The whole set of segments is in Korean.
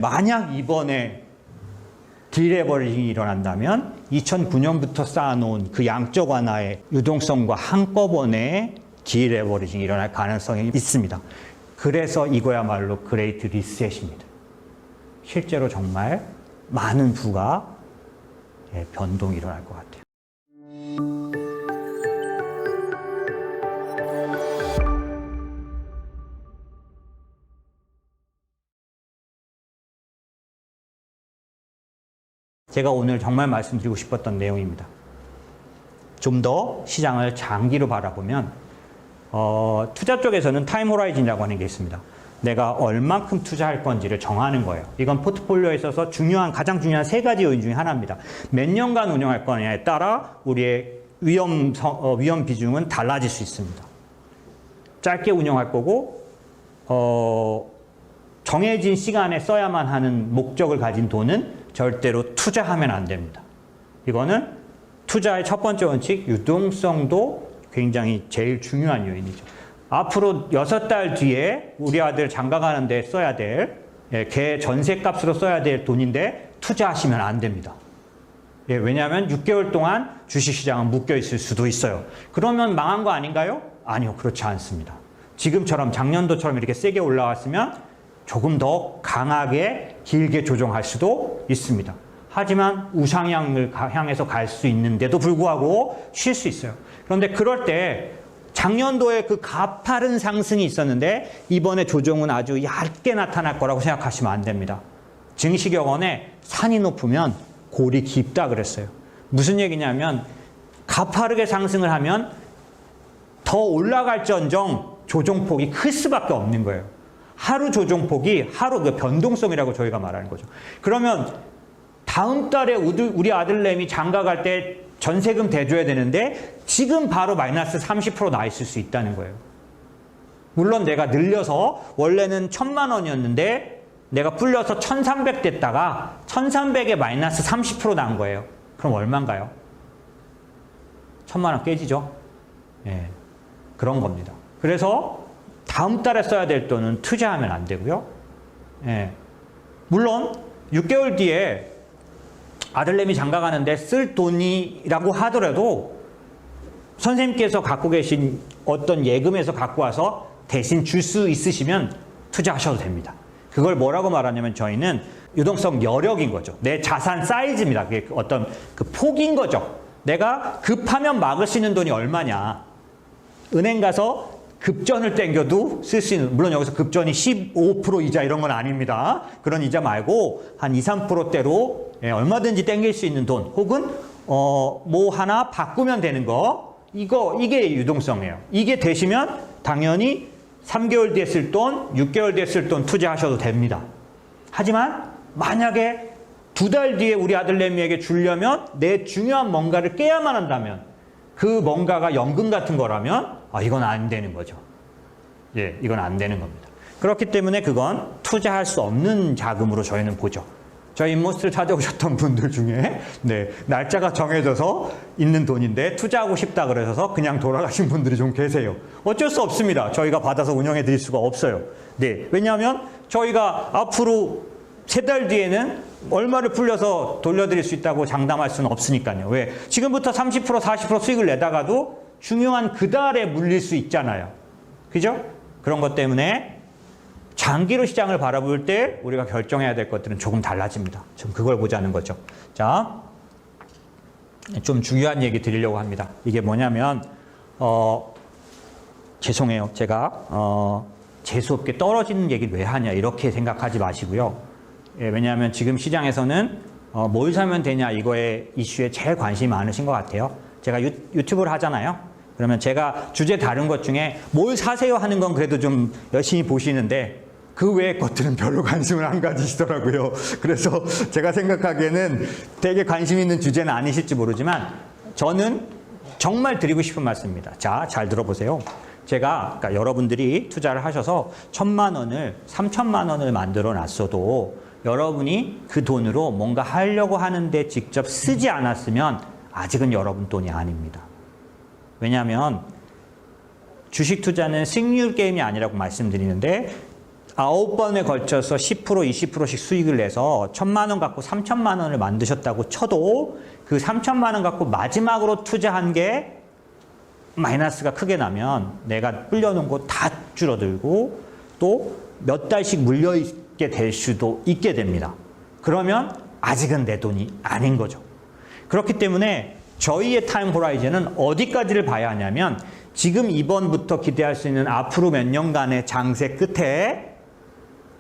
만약 이번에 디레버리징이 일어난다면 2009년부터 쌓아놓은 그 양적 완화의 유동성과 한꺼번에 디레버리징이 일어날 가능성이 있습니다. 그래서 이거야말로 그레이트 리셋입니다. 실제로 정말 많은 부가 변동이 일어날 것 같아요. 제가 오늘 정말 말씀드리고 싶었던 내용입니다. 좀 더 시장을 장기로 바라보면 투자 쪽에서는 타임 호라이즌이라고 하는 게 있습니다. 내가 얼만큼 투자할 건지를 정하는 거예요. 이건 포트폴리오에 있어서 가장 중요한 세 가지 요인 중에 하나입니다. 몇 년간 운영할 거냐에 따라 우리의 위험 비중은 달라질 수 있습니다. 짧게 운영할 거고 정해진 시간에 써야만 하는 목적을 가진 돈은 절대로 투자하면 안 됩니다. 이거는 투자의 첫 번째 원칙, 유동성도 굉장히 제일 중요한 요인이죠. 앞으로 6달 뒤에 우리 아들 장가 가는데 써야 될, 걔 전셋값으로 써야 될 돈인데 투자하시면 안 됩니다. 왜냐하면 6개월 동안 주식시장은 묶여 있을 수도 있어요. 그러면 망한 거 아닌가요? 아니요, 그렇지 않습니다. 지금처럼 작년도처럼 이렇게 세게 올라왔으면 조금 더 강하게 길게 조정할 수도 있습니다. 하지만 우상향을 향해서 갈 수 있는데도 불구하고 쉴 수 있어요. 그런데 그럴 때 작년도에 그 가파른 상승이 있었는데 이번에 조정은 아주 얇게 나타날 거라고 생각하시면 안 됩니다. 증시격언에 산이 높으면 골이 깊다 그랬어요. 무슨 얘기냐면 가파르게 상승을 하면 더 올라갈지언정 조정폭이 클 수밖에 없는 거예요. 하루 조정폭이 하루 그 변동성이라고 저희가 말하는 거죠. 그러면 다음 달에 우리 아들내미 장가 갈 때 전세금 대줘야 되는데 지금 바로 마이너스 30% 나 있을 수 있다는 거예요. 물론 내가 늘려서 원래는 1,000만 원이었는데 내가 불려서 1,300 됐다가 1,300에 마이너스 30% 난 거예요. 그럼 얼마인가요? 1,000만 원 깨지죠? 예, 그런 겁니다. 그래서 다음 달에 써야 될 돈은 투자하면 안 되고요. 예. 물론 6개월 뒤에 아들내미 장가 가는데 쓸 돈이라고 하더라도 선생님께서 갖고 계신 어떤 예금에서 갖고 와서 대신 줄 수 있으시면 투자하셔도 됩니다. 그걸 뭐라고 말하냐면 저희는 유동성 여력인 거죠. 내 자산 사이즈입니다. 그게 어떤 그 폭인 거죠. 내가 급하면 막을 수 있는 돈이 얼마냐. 은행 가서 급전을 땡겨도 쓸 수 있는, 물론 여기서 급전이 15% 이자 이런 건 아닙니다. 그런 이자 말고 한 2, 3%대로 얼마든지 땡길 수 있는 돈, 혹은 뭐 하나 바꾸면 되는 거, 이게 유동성이에요. 이게 되시면 당연히 3개월 뒤에 쓸 돈, 6개월 뒤에 쓸 돈 투자하셔도 됩니다. 하지만 만약에 2달 뒤에 우리 아들내미에게 주려면 내 중요한 뭔가를 깨야만 한다면, 그 뭔가가 연금 같은 거라면 이건 안 되는 거죠. 예, 이건 안 되는 겁니다. 그렇기 때문에 그건 투자할 수 없는 자금으로 저희는 보죠. 저희 인모스트를 찾아오셨던 분들 중에 날짜가 정해져서 있는 돈인데 투자하고 싶다 그러셔서 그냥 돌아가신 분들이 좀 계세요. 어쩔 수 없습니다. 저희가 받아서 운영해 드릴 수가 없어요. 네, 왜냐하면 저희가 앞으로 3달 뒤에는 얼마를 풀려서 돌려드릴 수 있다고 장담할 수는 없으니까요. 왜? 지금부터 30%, 40% 수익을 내다가도 중요한 그 달에 물릴 수 있잖아요. 그죠? 그런 것 때문에 장기로 시장을 바라볼 때 우리가 결정해야 될 것들은 조금 달라집니다. 지금 그걸 보자는 거죠. 자, 좀 중요한 얘기 드리려고 합니다. 이게 뭐냐면 죄송해요. 제가 재수없게 떨어지는 얘기를 왜 하냐 이렇게 생각하지 마시고요. 예, 왜냐하면 지금 시장에서는 뭘 사면 되냐 이거에 이슈에 제일 관심이 많으신 것 같아요. 제가 유튜브를 하잖아요. 그러면 제가 주제 다른 것 중에 뭘 사세요 하는 건 그래도 좀 열심히 보시는데 그 외의 것들은 별로 관심을 안 가지시더라고요. 그래서 제가 생각하기에는 되게 관심 있는 주제는 아니실지 모르지만 저는 정말 드리고 싶은 말씀입니다. 자, 잘 들어보세요. 그러니까 여러분들이 투자를 하셔서 1,000만 원을 3,000만 원을 만들어 놨어도 여러분이 그 돈으로 뭔가 하려고 하는데 직접 쓰지 않았으면 아직은 여러분 돈이 아닙니다. 왜냐하면 주식 투자는 승률 게임이 아니라고 말씀드리는데 9번에 걸쳐서 10%, 20%씩 수익을 내서 1,000만 원 갖고 3,000만 원을 만드셨다고 쳐도 그 3,000만 원 갖고 마지막으로 투자한 게 마이너스가 크게 나면 내가 불려놓은 거 다 줄어들고 또 몇 달씩 물려있게 될 수도 있게 됩니다. 그러면 아직은 내 돈이 아닌 거죠. 그렇기 때문에 저희의 타임 호라이즌은 어디까지를 봐야 하냐면 지금 이번부터 기대할 수 있는 앞으로 몇 년간의 장세 끝에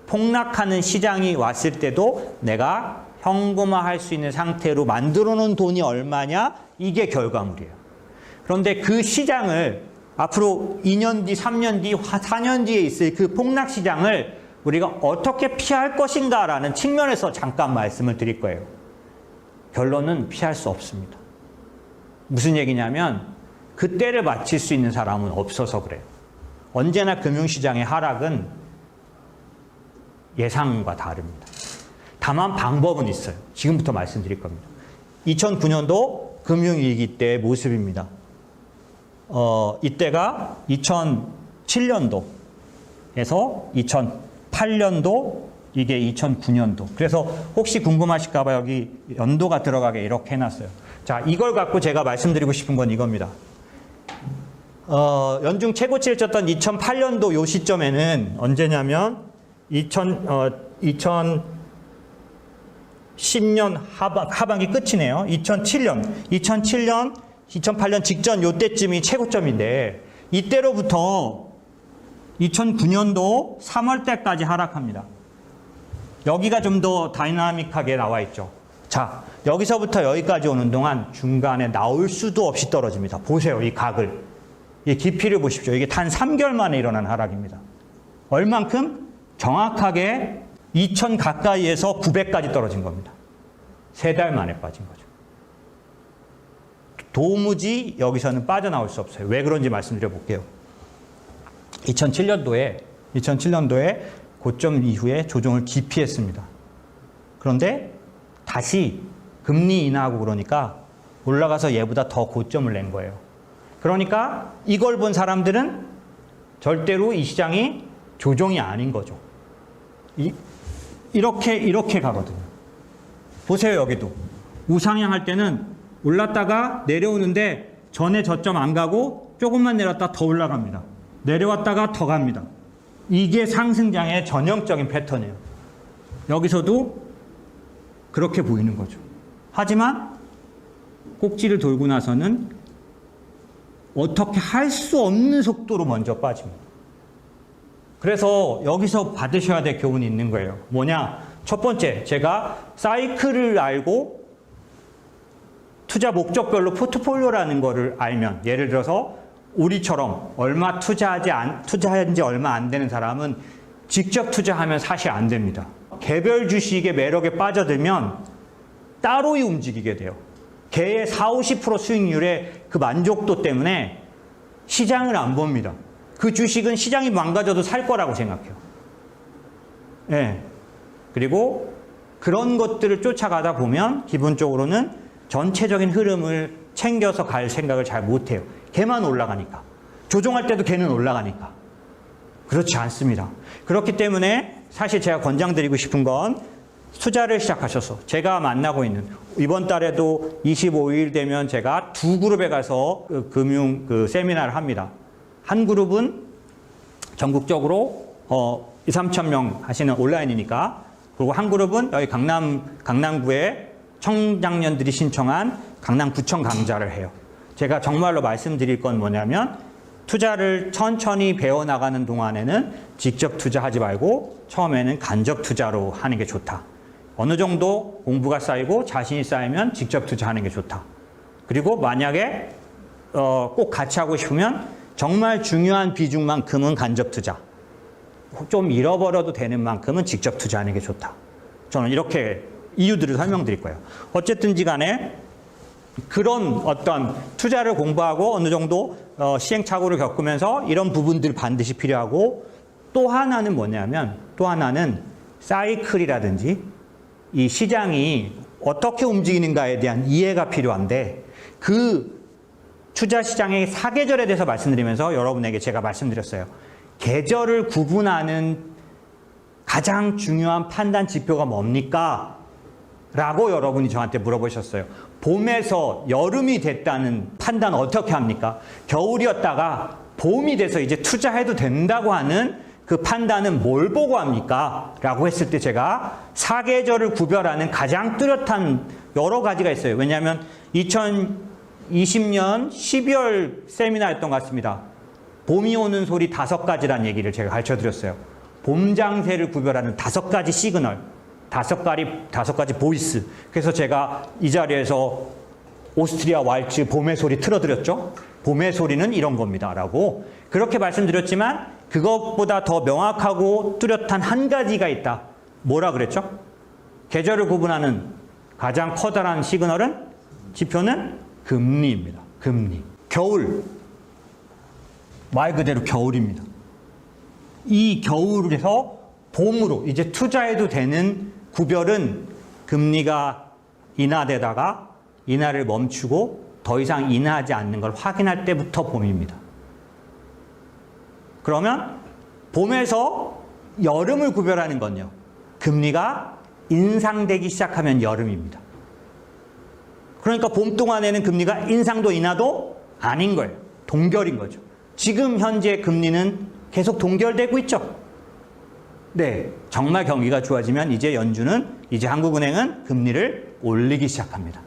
폭락하는 시장이 왔을 때도 내가 현금화할 수 있는 상태로 만들어 놓은 돈이 얼마냐? 이게 결과물이에요. 그런데 그 시장을 앞으로 2년 뒤, 3년 뒤, 4년 뒤에 있을 그 폭락 시장을 우리가 어떻게 피할 것인가라는 측면에서 잠깐 말씀을 드릴 거예요. 결론은 피할 수 없습니다. 무슨 얘기냐면 그때를 맞힐 수 있는 사람은 없어서 그래요. 언제나 금융시장의 하락은 예상과 다릅니다. 다만 방법은 있어요. 지금부터 말씀드릴 겁니다. 2009년도 금융위기 때의 모습입니다. 이때가 2007년도에서 2008년도, 이게 2009년도. 그래서 혹시 궁금하실까 봐 여기 연도가 들어가게 이렇게 해놨어요. 자, 이걸 갖고 제가 말씀드리고 싶은 건 이겁니다. 연중 최고치를 쳤던 2008년도 요 시점에는 언제냐면 2010년 하반기 끝이네요. 2008년 직전 요때쯤이 최고점인데 이때로부터 2009년도 3월 때까지 하락합니다. 여기가 좀 더 다이나믹하게 나와 있죠. 자, 여기서부터 여기까지 오는 동안 중간에 나올 수도 없이 떨어집니다. 보세요, 이 각을. 이 깊이를 보십시오. 이게 단 3개월 만에 일어난 하락입니다. 얼만큼? 정확하게 2000 가까이에서 900까지 떨어진 겁니다. 3달 만에 빠진 거죠. 도무지 여기서는 빠져나올 수 없어요. 왜 그런지 말씀드려 볼게요. 2007년도에 고점 이후에 조정을 깊이 했습니다. 그런데 다시 금리 인하하고 그러니까 올라가서 얘보다 더 고점을 낸 거예요. 그러니까 이걸 본 사람들은 절대로 이 시장이 조정이 아닌 거죠. 이렇게 가거든요. 보세요, 여기도. 우상향 할 때는 올랐다가 내려오는데 전에 저점 안 가고 조금만 내렸다 더 올라갑니다. 내려왔다가 더 갑니다. 이게 상승장의 전형적인 패턴이에요. 여기서도 그렇게 보이는 거죠. 하지만 꼭지를 돌고 나서는 어떻게 할 수 없는 속도로 먼저 빠집니다. 그래서 여기서 받으셔야 될 교훈이 있는 거예요. 뭐냐? 첫 번째, 제가 사이클을 알고 투자 목적별로 포트폴리오라는 거를 알면, 예를 들어서 우리처럼 얼마 투자한 지 얼마 안 되는 사람은 직접 투자하면 사실 안 됩니다. 개별 주식의 매력에 빠져들면 따로 움직이게 돼요. 개의 40~50% 수익률의 그 만족도 때문에 시장을 안 봅니다. 그 주식은 시장이 망가져도 살 거라고 생각해요. 네. 그리고 그런 것들을 쫓아가다 보면 기본적으로는 전체적인 흐름을 챙겨서 갈 생각을 잘 못해요. 걔만 올라가니까. 조종할 때도 걔는 올라가니까. 그렇지 않습니다. 그렇기 때문에 사실 제가 권장드리고 싶은 건 투자를 시작하셔서 제가 만나고 있는 이번 달에도 25일 되면 제가 두 그룹에 가서 금융 세미나를 합니다. 한 그룹은 전국적으로 2~3천 명 하시는 온라인이니까, 그리고 한 그룹은 여기 강남구에 청장년들이 신청한 강남구청 강좌를 해요. 제가 정말로 말씀드릴 건 뭐냐면 투자를 천천히 배워나가는 동안에는 직접 투자하지 말고 처음에는 간접 투자로 하는 게 좋다. 어느 정도 공부가 쌓이고 자신이 쌓이면 직접 투자하는 게 좋다. 그리고 만약에 꼭 같이 하고 싶으면 정말 중요한 비중만큼은 간접 투자, 좀 잃어버려도 되는 만큼은 직접 투자하는 게 좋다. 저는 이렇게 이유들을 설명드릴 거예요. 어쨌든지 간에 그런 어떤 투자를 공부하고 어느 정도 시행착오를 겪으면서 이런 부분들 반드시 필요하고, 또 하나는 뭐냐면, 또 하나는 사이클이라든지 이 시장이 어떻게 움직이는가에 대한 이해가 필요한데, 그 투자 시장의 사계절에 대해서 말씀드리면서 여러분에게 제가 말씀드렸어요. 계절을 구분하는 가장 중요한 판단 지표가 뭡니까? 라고 여러분이 저한테 물어보셨어요. 봄에서 여름이 됐다는 판단 어떻게 합니까? 겨울이었다가 봄이 돼서 이제 투자해도 된다고 하는 그 판단은 뭘 보고 합니까? 라고 했을 때 제가 사계절을 구별하는 가장 뚜렷한 여러 가지가 있어요. 왜냐하면 2020년 12월 세미나였던 것 같습니다. 봄이 오는 소리 5가지란 얘기를 제가 가르쳐 드렸어요. 봄 장세를 구별하는 5가지 시그널, 5가지 보이스. 그래서 제가 이 자리에서 오스트리아 왈츠 봄의 소리 틀어드렸죠. 봄의 소리는 이런 겁니다. 라고 그렇게 말씀드렸지만 그것보다 더 명확하고 뚜렷한 한 가지가 있다. 뭐라 그랬죠? 계절을 구분하는 가장 커다란 시그널은, 지표는 금리입니다. 금리. 겨울. 말 그대로 겨울입니다. 이 겨울에서 봄으로 이제 투자해도 되는 구별은 금리가 인하되다가 인하를 멈추고 더 이상 인하하지 않는 걸 확인할 때부터 봄입니다. 그러면 봄에서 여름을 구별하는 건요. 금리가 인상되기 시작하면 여름입니다. 그러니까 봄 동안에는 금리가 인상도 인하도 아닌 거예요. 동결인 거죠. 지금 현재 금리는 계속 동결되고 있죠. 네, 정말 경기가 좋아지면 이제 한국은행은 금리를 올리기 시작합니다.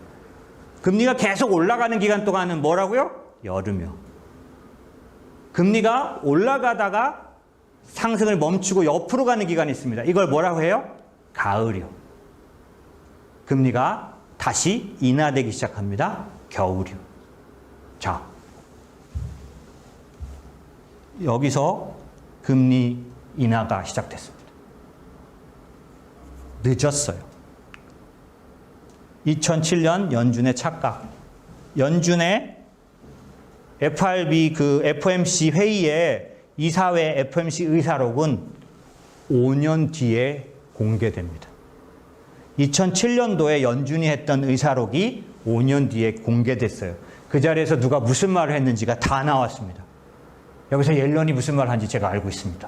금리가 계속 올라가는 기간 동안은 뭐라고요? 여름이요. 금리가 올라가다가 상승을 멈추고 옆으로 가는 기간이 있습니다. 이걸 뭐라고 해요? 가을이요. 금리가 다시 인하되기 시작합니다. 겨울이요. 자, 여기서 금리 인하가 시작됐습니다. 늦었어요. 2007년 연준의 착각. 연준의 FRB FOMC 회의에 이사회 FOMC 의사록은 5년 뒤에 공개됩니다. 2007년도에 연준이 했던 의사록이 5년 뒤에 공개됐어요. 그 자리에서 누가 무슨 말을 했는지가 다 나왔습니다. 여기서 옐런이 무슨 말을 한지 제가 알고 있습니다.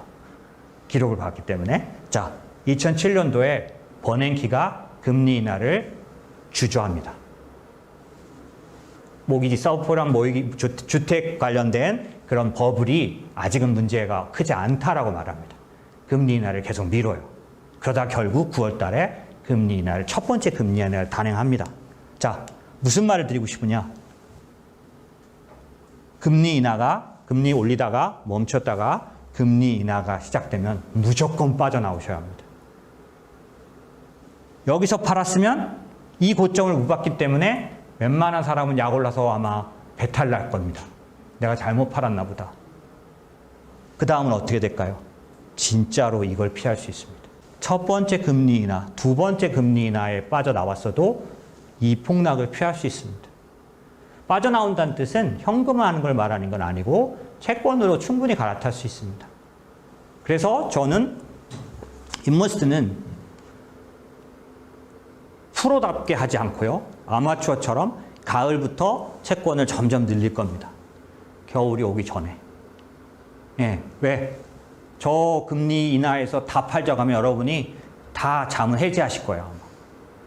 기록을 봤기 때문에. 자, 2007년도에 버냉키가 금리 인하를 주저합니다. 모기지 서브프라임 모기지 주택 관련된 그런 버블이 아직은 문제가 크지 않다라고 말합니다. 금리 인하를 계속 미뤄요. 그러다 결국 9월 달에 첫 번째 금리 인하를 단행합니다. 자, 무슨 말을 드리고 싶으냐? 금리 올리다가 멈췄다가 금리 인하가 시작되면 무조건 빠져나오셔야 합니다. 여기서 팔았으면 이 고점을 못 봤기 때문에 웬만한 사람은 약 올라서 아마 배탈 날 겁니다. 내가 잘못 팔았나 보다. 그 다음은 어떻게 될까요? 진짜로 이걸 피할 수 있습니다. 첫 번째 금리 인하, 두 번째 금리 인하에 빠져나왔어도 이 폭락을 피할 수 있습니다. 빠져나온다는 뜻은 현금화하는 걸 말하는 건 아니고 채권으로 충분히 갈아탈 수 있습니다. 그래서 저는 인머스트는 프로답게 하지 않고요. 아마추어처럼 가을부터 채권을 점점 늘릴 겁니다. 겨울이 오기 전에. 예, 왜? 저 금리 인하에서 다 팔자고 하면 여러분이 다 잠을 해지하실 거예요.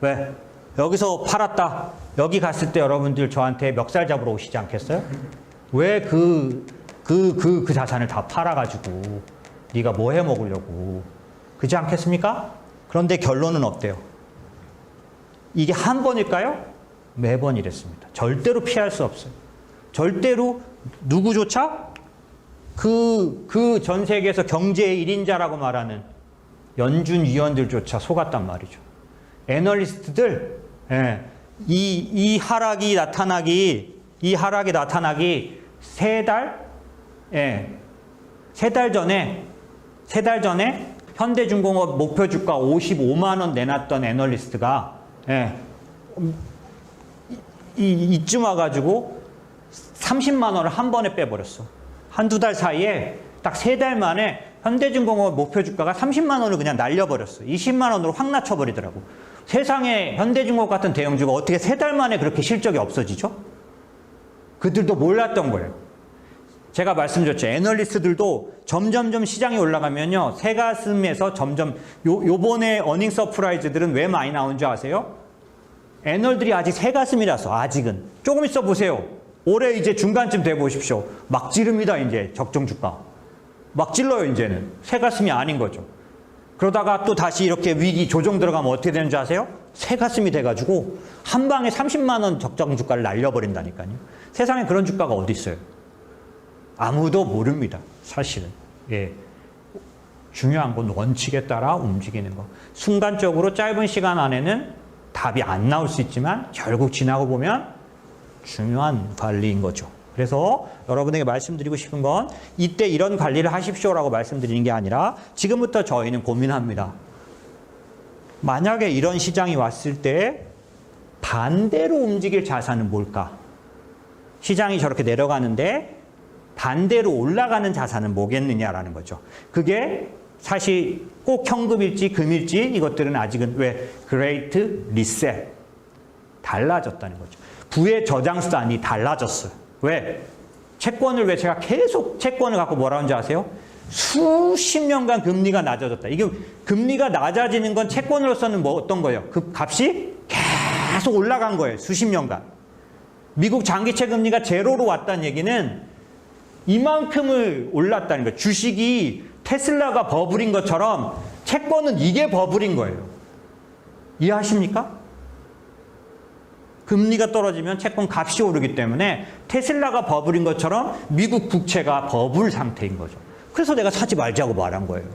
왜? 여기서 팔았다. 여기 갔을 때 여러분들 저한테 멱살 잡으러 오시지 않겠어요? 왜 그 자산을 다 팔아가지고 네가 뭐 해 먹으려고. 그렇지 않겠습니까? 그런데 결론은 어때요? 이게 한 번일까요? 매번 이랬습니다. 절대로 피할 수 없어요. 절대로 누구조차 그 전 세계에서 경제의 1인자라고 말하는 연준 위원들조차 속았단 말이죠. 애널리스트들, 예, 이 하락이 나타나기 세 달 전에 현대중공업 목표 주가 55만 원 내놨던 애널리스트가, 예, 이쯤 와가지고 30만 원을 한 번에 빼버렸어. 한두 달 사이에 딱 3달 만에 현대중공업 목표 주가가 30만 원을 그냥 날려버렸어. 20만 원으로 확 낮춰버리더라고. 세상에 현대중공업 같은 대형주가 어떻게 3달 만에 그렇게 실적이 없어지죠? 그들도 몰랐던 거예요. 제가 말씀드렸죠. 애널리스트들도 점점점 시장이 올라가면요. 새가슴에서 점점 요번에 어닝 서프라이즈들은 왜 많이 나온 줄 아세요? 애널들이 아직 새가슴이라서 아직은. 조금 있어 보세요. 올해 이제 중간쯤 돼 보십시오. 막 지릅니다. 이제 적정 주가. 막 질러요. 이제는. 새가슴이 아닌 거죠. 그러다가 또 다시 이렇게 위기 조정 들어가면 어떻게 되는 줄 아세요? 새가슴이 돼가지고 한 방에 30만 원 적정 주가를 날려버린다니까요. 세상에 그런 주가가 어디 있어요? 아무도 모릅니다. 사실은. 예. 중요한 건 원칙에 따라 움직이는 거. 순간적으로 짧은 시간 안에는 답이 안 나올 수 있지만 결국 지나고 보면 중요한 관리인 거죠. 그래서 여러분에게 말씀드리고 싶은 건 이때 이런 관리를 하십시오라고 말씀드리는 게 아니라 지금부터 저희는 고민합니다. 만약에 이런 시장이 왔을 때 반대로 움직일 자산은 뭘까? 시장이 저렇게 내려가는데 반대로 올라가는 자산은 뭐겠느냐라는 거죠. 그게 사실 꼭 현금일지 금일지 이것들은 아직은 왜 그레이트 리셋 달라졌다는 거죠. 부의 저장수단이 달라졌어요. 왜? 채권을 왜 제가 계속 채권을 갖고 뭐라 하는지 아세요? 수십 년간 금리가 낮아졌다. 이게 금리가 낮아지는 건 채권으로서는 뭐 어떤 거예요? 그 값이 계속 올라간 거예요. 수십 년간. 미국 장기채 금리가 제로로 왔다는 얘기는 이만큼을 올랐다는 거예요. 주식이 테슬라가 버블인 것처럼 채권은 이게 버블인 거예요. 이해하십니까? 금리가 떨어지면 채권 값이 오르기 때문에 테슬라가 버블인 것처럼 미국 국채가 버블 상태인 거죠. 그래서 내가 사지 말자고 말한 거예요.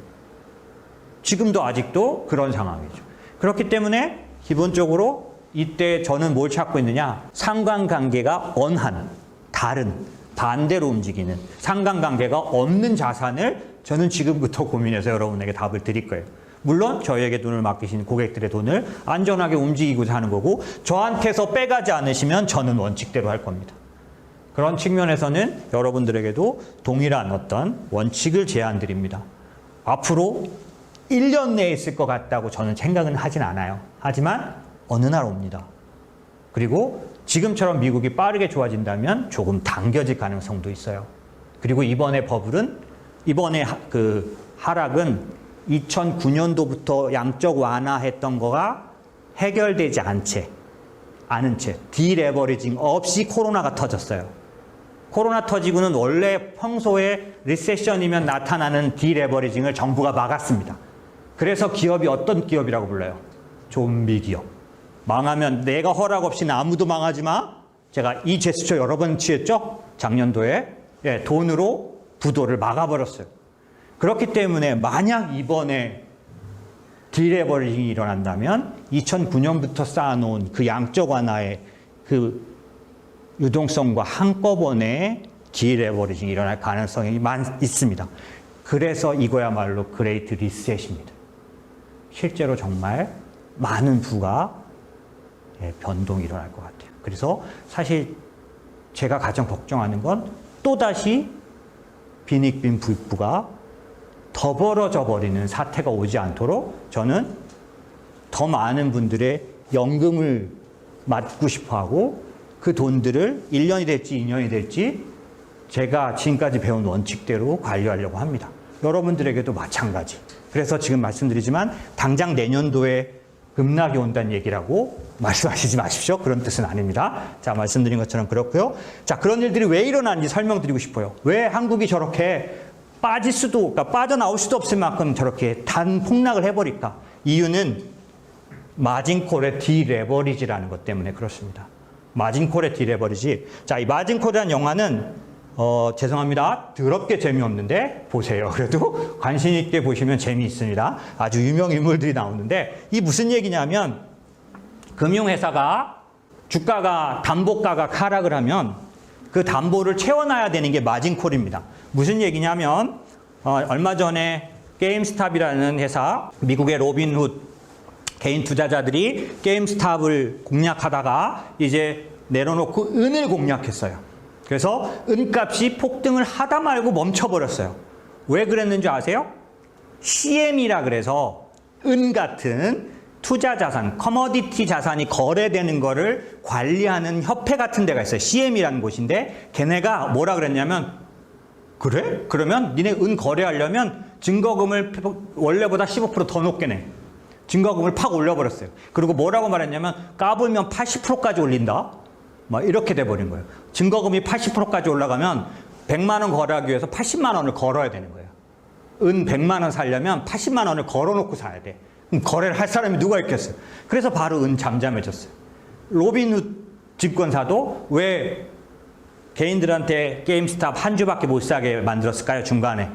지금도 아직도 그런 상황이죠. 그렇기 때문에 기본적으로 이때 저는 뭘 찾고 있느냐? 상관관계가 언한, 다른, 반대로 움직이는 상관관계가 없는 자산을 저는 지금부터 고민해서 여러분에게 답을 드릴 거예요. 물론 저희에게 돈을 맡기신 고객들의 돈을 안전하게 움직이고자 하는 거고 저한테서 빼가지 않으시면 저는 원칙대로 할 겁니다. 그런 측면에서는 여러분들에게도 동일한 어떤 원칙을 제안드립니다. 앞으로 1년 내에 있을 것 같다고 저는 생각은 하진 않아요. 하지만 어느 날 옵니다. 그리고 지금처럼 미국이 빠르게 좋아진다면 조금 당겨질 가능성도 있어요. 그리고 이번에 버블은 이번에 그 하락은 2009년도부터 양적 완화했던 거가 해결되지 않은 채 디레버리징 없이 코로나가 터졌어요. 코로나 터지고는 원래 평소에 리세션이면 나타나는 디레버리징을 정부가 막았습니다. 그래서 기업이 어떤 기업이라고 불러요? 좀비 기업. 망하면 내가 허락 없이는 아무도 망하지 마. 제가 이 제스처 여러 번 취했죠? 작년도에. 예, 돈으로 부도를 막아버렸어요. 그렇기 때문에 만약 이번에 디레버리징이 일어난다면 2009년부터 쌓아놓은 그 양적 완화의 그 유동성과 한꺼번에 디레버리징이 일어날 가능성이 있습니다. 그래서 이거야말로 그레이트 리셋입니다. 실제로 정말 많은 부가 변동이 일어날 것 같아요. 그래서 사실 제가 가장 걱정하는 건 또다시 빈익빈 부익부가 더 벌어져 버리는 사태가 오지 않도록 저는 더 많은 분들의 연금을 맡고 싶어하고 그 돈들을 1년이 될지 2년이 될지 제가 지금까지 배운 원칙대로 관리하려고 합니다. 여러분들에게도 마찬가지. 그래서 지금 말씀드리지만 당장 내년도에 급락이 온다는 얘기라고 말씀하시지 마십시오. 그런 뜻은 아닙니다. 자, 말씀드린 것처럼 그렇고요. 자, 그런 일들이 왜 일어나는지 설명드리고 싶어요. 왜 한국이 저렇게 그러니까 빠져나올 수도 없을 만큼 저렇게 단폭락을 해버릴까? 이유는 마진콜의 디레버리지라는 것 때문에 그렇습니다. 마진콜의 디레버리지. 자, 이 마진콜이라는 영화는 죄송합니다. 더럽게 재미없는데 보세요. 그래도 관심 있게 보시면 재미있습니다. 아주 유명 인물들이 나오는데 이 무슨 얘기냐면 금융회사가 주가가 담보가가 하락을 하면 그 담보를 채워놔야 되는 게 마진콜입니다. 무슨 얘기냐면 얼마 전에 게임스탑이라는 회사, 미국의 로빈훗 개인 투자자들이 게임스탑을 공략하다가 이제 내려놓고 은을 공략했어요. 그래서 은값이 폭등을 하다 말고 멈춰버렸어요. 왜 그랬는지 아세요? CM이라 그래서 은 같은 투자 자산, 커머디티 자산이 거래되는 거를 관리하는 협회 같은 데가 있어요. CM이라는 곳인데 걔네가 뭐라 그랬냐면 그래? 그러면 니네 은 거래하려면 증거금을 원래보다 15%더 높게 내. 증거금을 팍 올려버렸어요. 그리고 뭐라고 말했냐면 까불면 80%까지 올린다? 막 이렇게 돼버린 거예요. 증거금이 80%까지 올라가면 100만 원 거래하기 위해서 80만 원을 걸어야 되는 거예요. 은 100만 원 사려면 80만 원을 걸어놓고 사야 돼. 그럼 거래를 할 사람이 누가 있겠어요? 그래서 바로 은 잠잠해졌어요. 로빈훗 증권사도 왜 개인들한테 게임스탑 한 주밖에 못 사게 만들었을까요? 중간에.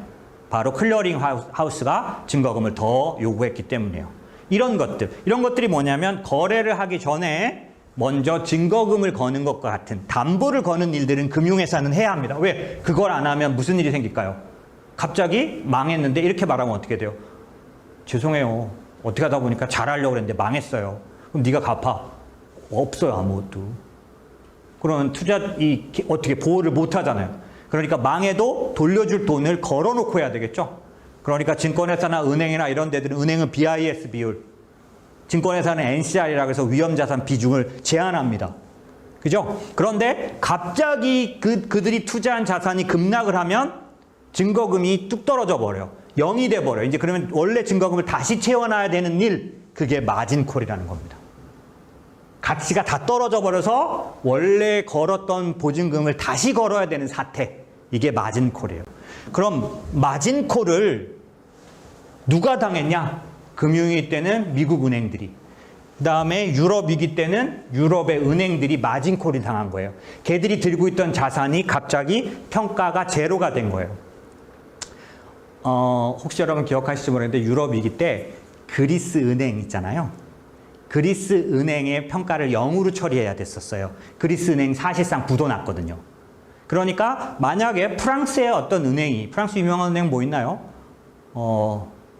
바로 클리어링 하우스가 증거금을 더 요구했기 때문이에요. 이런 것들이 뭐냐면 거래를 하기 전에 먼저 증거금을 거는 것과 같은 담보를 거는 일들은 금융회사는 해야 합니다. 왜? 그걸 안 하면 무슨 일이 생길까요? 갑자기 망했는데 이렇게 말하면 어떻게 돼요? 죄송해요. 어떻게 하다 보니까 잘하려고 그랬는데 망했어요. 그럼 네가 갚아. 없어요, 아무것도. 그러면 어떻게 보호를 못 하잖아요. 그러니까 망해도 돌려줄 돈을 걸어놓고 해야 되겠죠. 그러니까 증권회사나 은행이나 이런 데들은 은행은 BIS 비율, 증권회사는 NCR이라고 해서 위험자산 비중을 제한합니다. 그죠? 그런데 갑자기 그들이 투자한 자산이 급락을 하면 증거금이 뚝 떨어져 버려요. 0이 돼 버려요. 이제 그러면 원래 증거금을 다시 채워놔야 되는 일, 그게 마진콜이라는 겁니다. 가치가 다 떨어져 버려서 원래 걸었던 보증금을 다시 걸어야 되는 사태, 이게 마진콜이에요. 그럼 마진콜을 누가 당했냐? 금융위기 때는 미국 은행들이, 그 다음에 유럽 위기 때는 유럽의 은행들이 마진콜이 당한 거예요. 걔들이 들고 있던 자산이 갑자기 평가가 제로가 된 거예요. 혹시 여러분 기억하실지 모르겠는데 유럽 위기 때 그리스 은행 있잖아요. 그리스 은행의 평가를 0으로 처리해야 됐었어요. 그리스 은행 사실상 부도 났거든요. 그러니까 만약에 프랑스의 어떤 은행이, 프랑스 유명한 은행 뭐 있나요?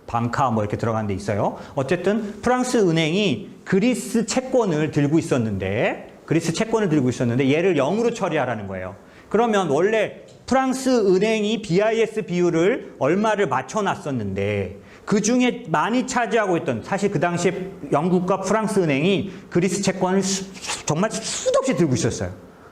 방카 뭐 이렇게 들어간 데 있어요. 어쨌든 프랑스 은행이 그리스 채권을 들고 있었는데 얘를 0으로 처리하라는 거예요. 그러면 원래 프랑스 은행이 BIS 비율을 얼마를 맞춰놨었는데 그 중에 많이 차지하고 있던, 사실 그 당시에 영국과 프랑스 은행이 그리스 채권을 정말 수도 없이 들고 있었어요.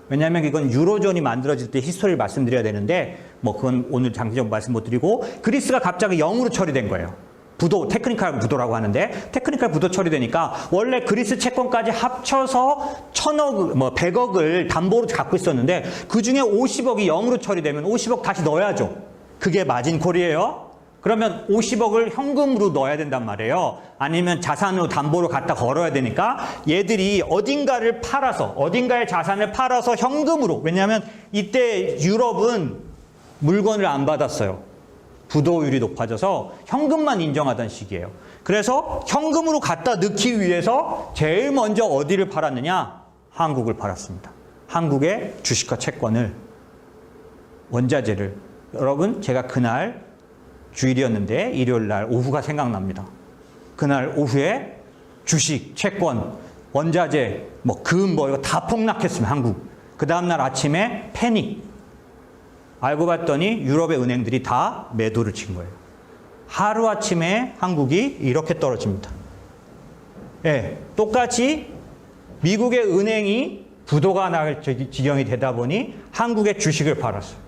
왜냐하면 이건 유로존이 만들어질 때 히스토리를 말씀드려야 되는데 뭐 그건 오늘 장기적 말씀 못 드리고, 그리스가 갑자기 0으로 처리된 거예요. 부도, 테크니컬 부도라고 하는데 테크니컬 부도 처리되니까 원래 그리스 채권까지 합쳐서 100억을 담보로 갖고 있었는데 그 중에 50억이 0으로 처리되면 50억 다시 넣어야죠. 그게 마진콜이에요. 그러면 50억을 현금으로 넣어야 된단 말이에요. 아니면 자산으로 담보로 갖다 걸어야 되니까 얘들이 어딘가의 자산을 팔아서 현금으로, 왜냐하면 이때 유럽은 물건을 안 받았어요. 부도율이 높아져서 현금만 인정하던 시기예요. 그래서 현금으로 갖다 넣기 위해서 제일 먼저 어디를 팔았느냐? 한국을 팔았습니다. 한국의 주식과 채권을, 원자재를. 여러분, 제가 그날 주일이었는데 일요일 날 오후가 생각납니다. 그날 오후에 주식, 채권, 원자재, 금 이거 다 폭락했으면 한국. 그 다음날 아침에 패닉. 알고 봤더니 유럽의 은행들이 다 매도를 친 거예요. 하루아침에 한국이 이렇게 떨어집니다. 예, 똑같이 미국의 은행이 부도가 날 지경이 되다 보니 한국의 주식을 팔았어요.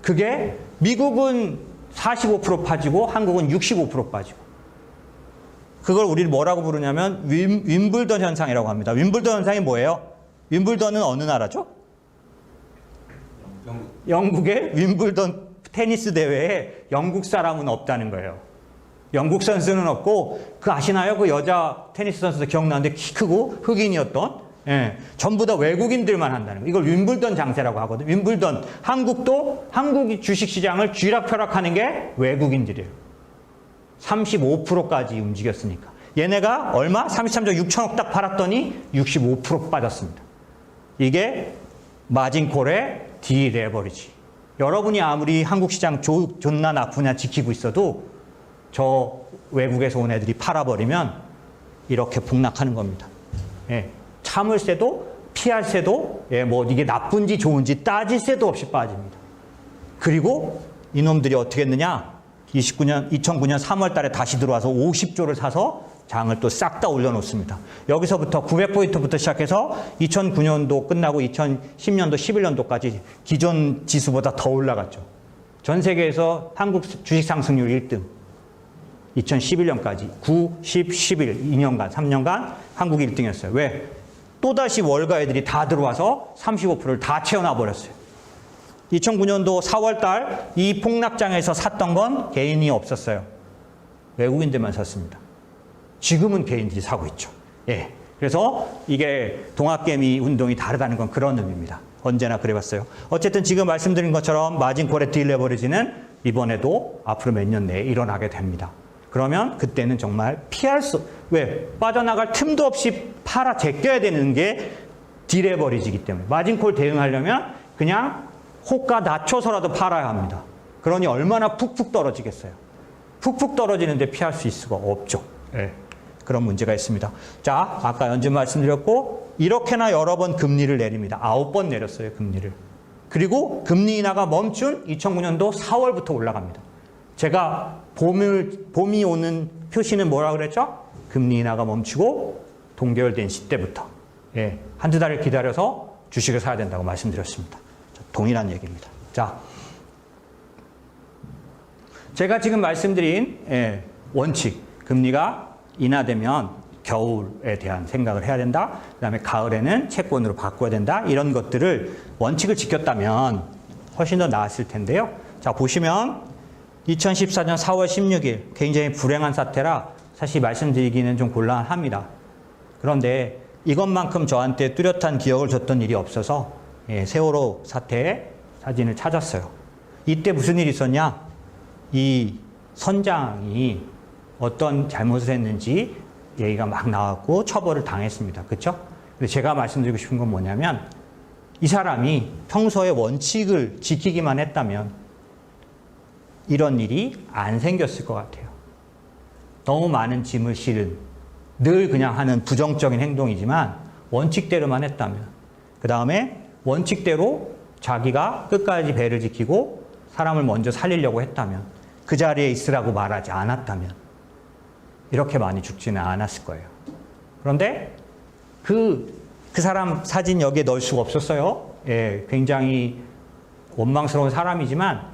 그게 미국은 45% 빠지고 한국은 65% 빠지고. 그걸 우리는 뭐라고 부르냐면 윈블던 현상이라고 합니다. 윈블던 현상이 뭐예요? 윈블던은 어느 나라죠? 영국의 윈블던 테니스 대회에 영국 사람은 없다는 거예요. 영국 선수는 없고, 아시나요? 그 여자 테니스 선수도 기억나는데 키 크고 흑인이었던, 전부 다 외국인들만 한다는 거예요. 이걸 윈블던 장세라고 하거든요. 윈블던, 한국이 주식시장을 쥐락펴락하는 게 외국인들이에요. 35%까지 움직였으니까. 얘네가 얼마? 33조 6천억 딱 팔았더니 65% 빠졌습니다. 이게 마진콜의 디레버리지. 여러분이 아무리 한국 시장 좋나 나쁘냐 지키고 있어도 저 외국에서 온 애들이 팔아버리면 이렇게 폭락하는 겁니다. 참을 새도 피할 새도, 이게 나쁜지 좋은지 따질 새도 없이 빠집니다. 그리고 이놈들이 어떻게 했느냐? 2009년 3월 달에 다시 들어와서 50조를 사서 장을 또 싹 다 올려놓습니다. 여기서부터 900포인트부터 시작해서 2009년도 끝나고 2010년도, 11년도까지 기존 지수보다 더 올라갔죠. 전 세계에서 한국 주식 상승률 1등. 2011년까지 9, 10, 11, 2년간, 3년간 한국이 1등이었어요. 왜? 또다시 월가 애들이 다 들어와서 35%를 다 채워놔 버렸어요. 2009년도 4월 달 이 폭락장에서 샀던 건 개인이 없었어요. 외국인들만 샀습니다. 지금은 개인들이 사고 있죠. 예. 그래서 이게 동학개미 운동이 다르다는 건 그런 의미입니다. 언제나 그래봤어요. 어쨌든 지금 말씀드린 것처럼 마진콜의 딜레버리지는 이번에도 앞으로 몇 년 내에 일어나게 됩니다. 그러면 그때는 정말 피할 수, 왜? 빠져나갈 틈도 없이 팔아 제껴야 되는 게 딜레버리지이기 때문에. 마진콜 대응하려면 그냥 호가 낮춰서라도 팔아야 합니다. 그러니 얼마나 푹푹 떨어지겠어요. 푹푹 떨어지는데 피할 수 있을 수가 없죠. 예. 그런 문제가 있습니다. 자, 아까 연준 말씀드렸고 이렇게나 여러 번 금리를 내립니다. 9번 내렸어요, 금리를. 그리고 금리 인하가 멈춘 2009년도 4월부터 올라갑니다. 제가 봄이 오는 표시는 뭐라 그랬죠? 금리 인하가 멈추고 동결된 시때부터. 예, 한두 달을 기다려서 주식을 사야 된다고 말씀드렸습니다. 동일한 얘기입니다. 자, 제가 지금 말씀드린 원칙, 금리가 인하되면 겨울에 대한 생각을 해야 된다. 그 다음에 가을에는 채권으로 바꿔야 된다. 이런 것들을 원칙을 지켰다면 훨씬 더 나았을 텐데요. 자, 보시면 2014년 4월 16일 굉장히 불행한 사태라 사실 말씀드리기는 좀 곤란합니다. 그런데 이것만큼 저한테 뚜렷한 기억을 줬던 일이 없어서 세월호 사태의 사진을 찾았어요. 이때 무슨 일이 있었냐? 이 선장이 어떤 잘못을 했는지 얘기가 막 나왔고 처벌을 당했습니다. 그렇죠? 근데 제가 말씀드리고 싶은 건 뭐냐면 이 사람이 평소에 원칙을 지키기만 했다면 이런 일이 안 생겼을 것 같아요. 너무 많은 짐을 실은 늘 그냥 하는 부정적인 행동이지만 원칙대로만 했다면 그 다음에 원칙대로 자기가 끝까지 배를 지키고 사람을 먼저 살리려고 했다면 그 자리에 있으라고 말하지 않았다면 이렇게 많이 죽지는 않았을 거예요. 그런데 그 사람 사진 여기에 넣을 수가 없었어요. 예, 굉장히 원망스러운 사람이지만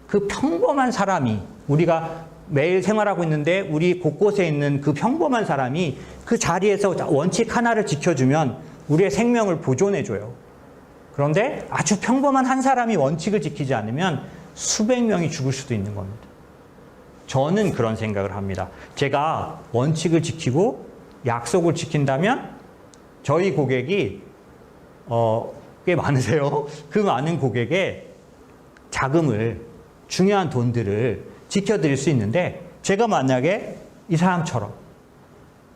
그 평범한 사람이 우리가 매일 생활하고 있는데 우리 곳곳에 있는 그 평범한 사람이 그 자리에서 원칙 하나를 지켜주면 우리의 생명을 보존해줘요. 그런데 아주 평범한 한 사람이 원칙을 지키지 않으면 수백 명이 죽을 수도 있는 겁니다. 저는 그런 생각을 합니다. 제가 원칙을 지키고 약속을 지킨다면 저희 고객이 꽤 많으세요. 그 많은 고객의 자금을 중요한 돈들을 지켜드릴 수 있는데 제가 만약에 이 사람처럼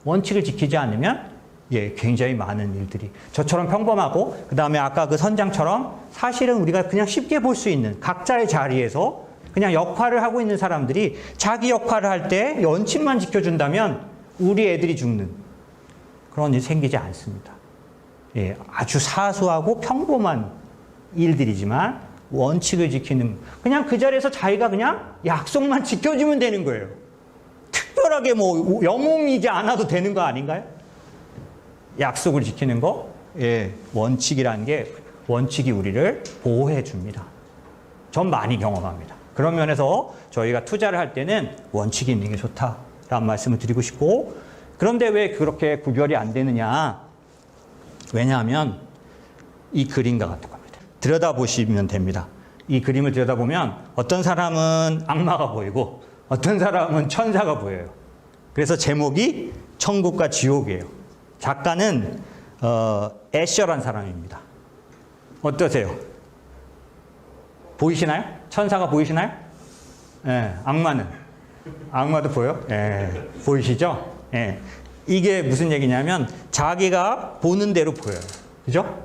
원칙을 지키지 않으면 굉장히 많은 일들이 저처럼 평범하고 그 다음에 아까 그 선장처럼 사실은 우리가 그냥 쉽게 볼 수 있는 각자의 자리에서 그냥 역할을 하고 있는 사람들이 자기 역할을 할 때 원칙만 지켜준다면 우리 애들이 죽는 그런 일이 생기지 않습니다. 아주 사소하고 평범한 일들이지만 원칙을 지키는 그냥 그 자리에서 자기가 그냥 약속만 지켜주면 되는 거예요. 특별하게 뭐 영웅이지 않아도 되는 거 아닌가요? 약속을 지키는 거, 원칙이라는 게 원칙이 우리를 보호해 줍니다. 전 많이 경험합니다. 그런 면에서 저희가 투자를 할 때는 원칙이 있는 게 좋다라는 말씀을 드리고 싶고 그런데 왜 그렇게 구별이 안 되느냐? 왜냐하면 이 그림과 같은 겁니다. 들여다보시면 됩니다. 이 그림을 들여다보면 어떤 사람은 악마가 보이고 어떤 사람은 천사가 보여요. 그래서 제목이 천국과 지옥이에요. 작가는 애셔란 사람입니다. 어떠세요? 보이시나요? 천사가 보이시나요? 악마는? 악마도 보여? 보이시죠? 이게 무슨 얘기냐면 자기가 보는 대로 보여요. 그죠?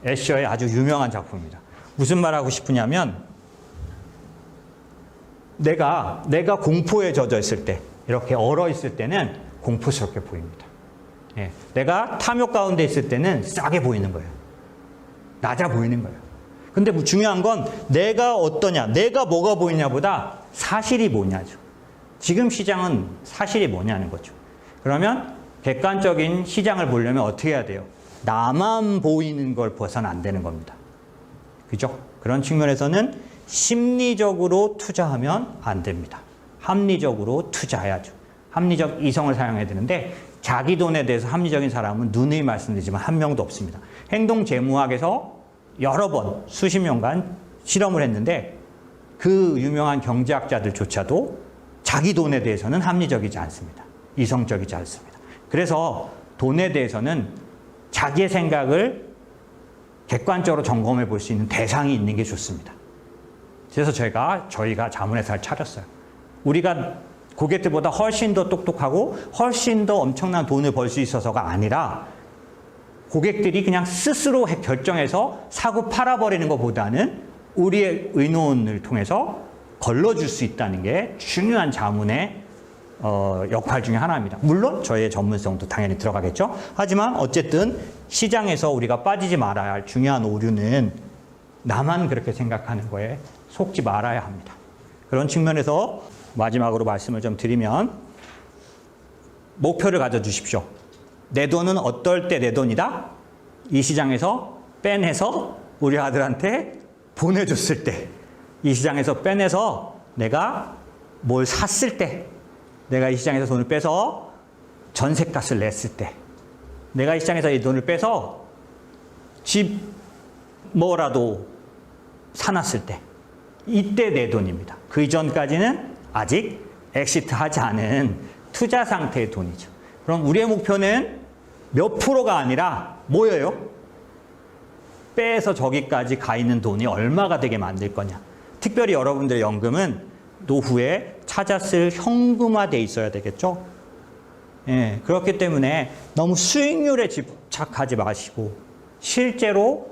애셔의 아주 유명한 작품입니다. 무슨 말 하고 싶으냐면 내가 공포에 젖어 있을 때 이렇게 얼어 있을 때는 공포스럽게 보입니다. 내가 탐욕 가운데 있을 때는 싸게 보이는 거예요. 낮아 보이는 거예요. 근데 중요한 건 내가 어떠냐, 내가 뭐가 보이냐보다 사실이 뭐냐죠. 지금 시장은 사실이 뭐냐는 거죠. 그러면 객관적인 시장을 보려면 어떻게 해야 돼요? 나만 보이는 걸 봐서는 안 되는 겁니다. 그죠? 그런 측면에서는 심리적으로 투자하면 안 됩니다. 합리적으로 투자해야죠. 합리적 이성을 사용해야 되는데 자기 돈에 대해서 합리적인 사람은 누누이 말씀드리지만 한 명도 없습니다. 행동재무학에서 여러 번 수십 년간 실험을 했는데 그 유명한 경제학자들조차도 자기 돈에 대해서는 합리적이지 않습니다. 이성적이지 않습니다. 그래서 돈에 대해서는 자기의 생각을 객관적으로 점검해 볼 수 있는 대상이 있는 게 좋습니다. 그래서 저희가 자문회사를 차렸어요. 우리가 고객들보다 훨씬 더 똑똑하고 훨씬 더 엄청난 돈을 벌 수 있어서가 아니라 고객들이 그냥 스스로 결정해서 사고 팔아버리는 것보다는 우리의 의논을 통해서 걸러줄 수 있다는 게 중요한 자문의 역할 중에 하나입니다. 물론 저희의 전문성도 당연히 들어가겠죠. 하지만 어쨌든 시장에서 우리가 빠지지 말아야 할 중요한 오류는 나만 그렇게 생각하는 거에 속지 말아야 합니다. 그런 측면에서 마지막으로 말씀을 좀 드리면 목표를 가져주십시오. 내 돈은 어떨 때 내 돈이다? 이 시장에서 빼내서 우리 아들한테 보내줬을 때, 이 시장에서 빼내서 내가 뭘 샀을 때, 내가 이 시장에서 돈을 빼서 전세값을 냈을 때, 내가 이 시장에서 이 돈을 빼서 집 뭐라도 사놨을 때, 이때 내 돈입니다. 그 이전까지는 아직 엑시트하지 않은 투자 상태의 돈이죠. 그럼 우리의 목표는 몇 프로가 아니라 뭐예요? 빼서 저기까지 가 있는 돈이 얼마가 되게 만들 거냐. 특별히 여러분들의 연금은 노후에 찾아 쓸 현금화돼 있어야 되겠죠. 예, 그렇기 때문에 너무 수익률에 집착하지 마시고 실제로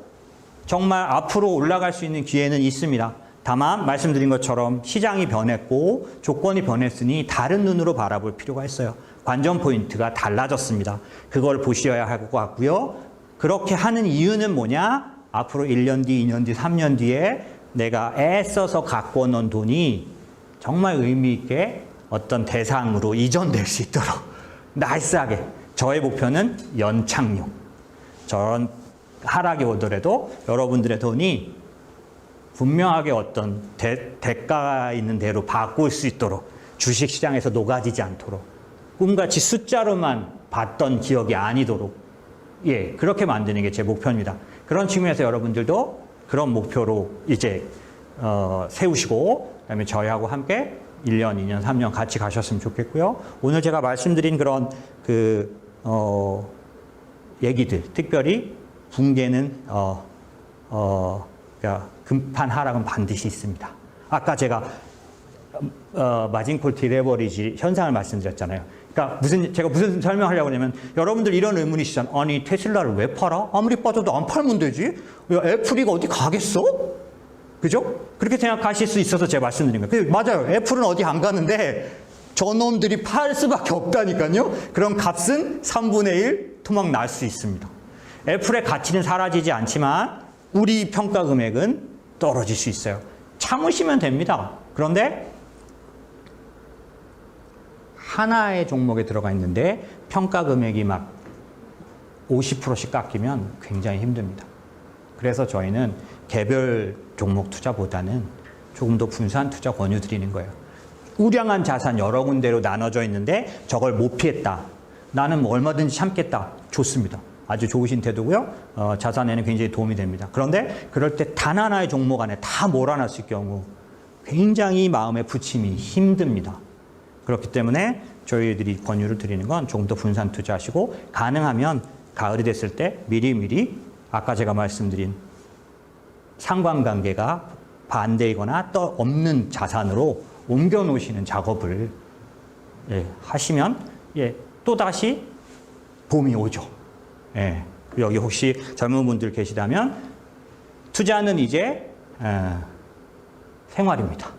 정말 앞으로 올라갈 수 있는 기회는 있습니다. 다만 말씀드린 것처럼 시장이 변했고 조건이 변했으니 다른 눈으로 바라볼 필요가 있어요. 관전 포인트가 달라졌습니다. 그걸 보셔야 할 것 같고요. 그렇게 하는 이유는 뭐냐? 앞으로 1년 뒤, 2년 뒤, 3년 뒤에 내가 애써서 갖고 놓은 돈이 정말 의미 있게 어떤 대상으로 이전될 수 있도록 나이스하게. 저의 목표는 연착륙. 저런 하락이 오더라도 여러분들의 돈이 분명하게 어떤 대가가 있는 대로 바꿀 수 있도록 주식시장에서 녹아지지 않도록 꿈같이 숫자로만 봤던 기억이 아니도록 예, 그렇게 만드는 게 제 목표입니다. 그런 측면에서 여러분들도 그런 목표로 이제 세우시고 그다음에 저희하고 함께 1년, 2년, 3년 같이 가셨으면 좋겠고요. 오늘 제가 말씀드린 그런 얘기들, 특별히 붕괴는 급한 하락은 반드시 있습니다. 아까 제가 마진콜 디레버리지 현상을 말씀드렸잖아요. 그러니까 제가 무슨 설명하려고 하냐면 여러분들 이런 의문이시잖아요. 아니 테슬라를 왜 팔아? 아무리 빠져도 안 팔면 되지. 애플이가 어디 가겠어? 그죠? 그렇게 생각하실 수 있어서 제가 말씀드린 거예요. 맞아요. 애플은 어디 안 가는데 저놈들이 팔 수밖에 없다니까요. 그럼 값은 3분의 1 토막 날 수 있습니다. 애플의 가치는 사라지지 않지만 우리 평가 금액은 떨어질 수 있어요. 참으시면 됩니다. 그런데 하나의 종목에 들어가 있는데 평가 금액이 막 50%씩 깎이면 굉장히 힘듭니다. 그래서 저희는 개별 종목 투자보다는 조금 더 분산 투자 권유드리는 거예요. 우량한 자산 여러 군데로 나눠져 있는데 저걸 못 피했다. 나는 뭐 얼마든지 참겠다. 좋습니다. 아주 좋으신 태도고요. 자산에는 굉장히 도움이 됩니다. 그런데 그럴 때 단 하나의 종목 안에 다 몰아놨을 경우 굉장히 마음의 부침이 힘듭니다. 그렇기 때문에 저희들이 권유를 드리는 건 조금 더 분산 투자하시고 가능하면 가을이 됐을 때 미리미리 아까 제가 말씀드린 상관관계가 반대이거나 또 없는 자산으로 옮겨 놓으시는 작업을 하시면 또다시 봄이 오죠. 여기 혹시 젊은 분들 계시다면 투자는 이제 생활입니다.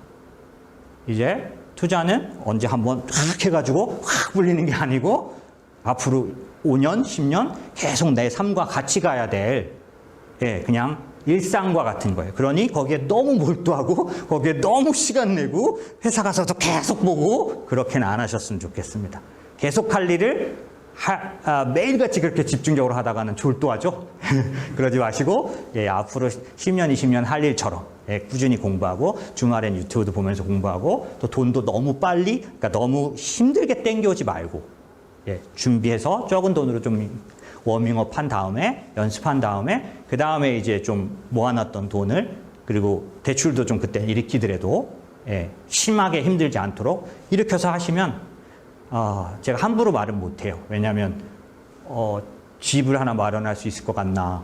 이제 투자는 언제 한번 확 해가지고 확 불리는 게 아니고 앞으로 5년, 10년 계속 내 삶과 같이 가야 될 그냥 일상과 같은 거예요. 그러니 거기에 너무 몰두하고 거기에 너무 시간 내고 회사 가서도 계속 보고 그렇게는 안 하셨으면 좋겠습니다. 계속 할 일을 매일같이 그렇게 집중적으로 하다가는 졸도하죠. 그러지 마시고 예, 앞으로 10년, 20년 할 일처럼 예, 꾸준히 공부하고 주말엔 유튜브도 보면서 공부하고 또 돈도 너무 빨리 그러니까 너무 힘들게 땡겨오지 말고 예, 준비해서 적은 돈으로 좀 워밍업 한 다음에 연습한 다음에 그 다음에 이제 좀 모아놨던 돈을 그리고 대출도 좀 그때 일으키더라도 예, 심하게 힘들지 않도록 일으켜서 하시면 제가 함부로 말은 못해요. 왜냐하면 집을 하나 마련할 수 있을 것 같나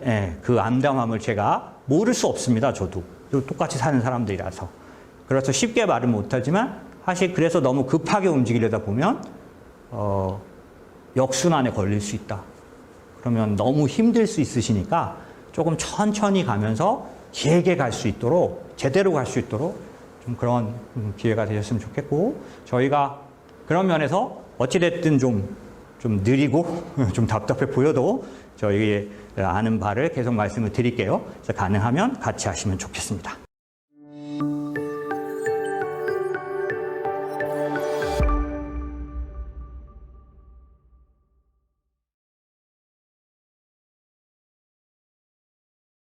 예, 그 암담함을 제가 모를 수 없습니다. 저도 똑같이 사는 사람들이라서 그래서 쉽게 말은 못하지만 사실 그래서 너무 급하게 움직이려다 보면 역순환에 걸릴 수 있다. 그러면 너무 힘들 수 있으시니까 조금 천천히 가면서 길게 갈 수 있도록 제대로 갈 수 있도록 좀 그런 기회가 되셨으면 좋겠고 저희가 그런 면에서 어찌됐든 좀 느리고 좀 답답해 보여도 저희 아는 바를 계속 말씀을 드릴게요. 그래서 가능하면 같이 하시면 좋겠습니다.